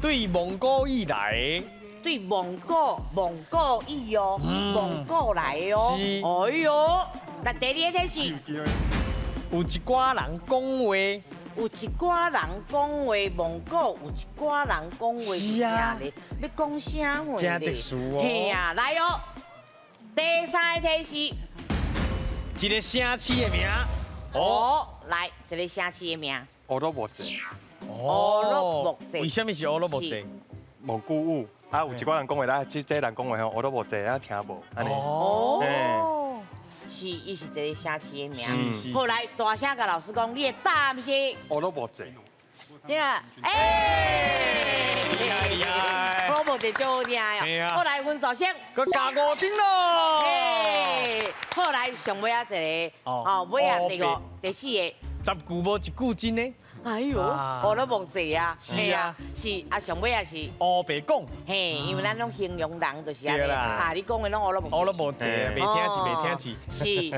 对蒙古以来，对蒙古语哦，蒙古来的哦。是哎呦，那第二个题是。有一寡人讲话，有一寡人讲话，蒙古有一寡人讲话是啊咧，要讲啥话咧？真特殊哦嘿啊，来哦，第三个题是一个城市的名。哦，来一个城市的名，我都无济，乌鲁木齐为什么是乌鲁木齐是？蒙古语啊，有一寡人讲话啦，这人讲话吼，我都无济啊，听无安尼。哦，是，伊是一个城市的名。是后来大声甲老师讲，你的答案是，我都无济，你啊，厉害厉害乌鲁木齐最好听哦。嘿啊后来分数先。佮加5点咯。嘿，后来上尾啊一个，哦，尾啊第五、第四个，十句无一句真呢。哎呦，乌鲁木齐啊，是啊，是啊，上尾啊是，乌白讲，嘿，因为咱拢形容人就是安尼，对啦啊，你讲的拢乌鲁木齐，乌鲁木齐，袂听是袂听是。是。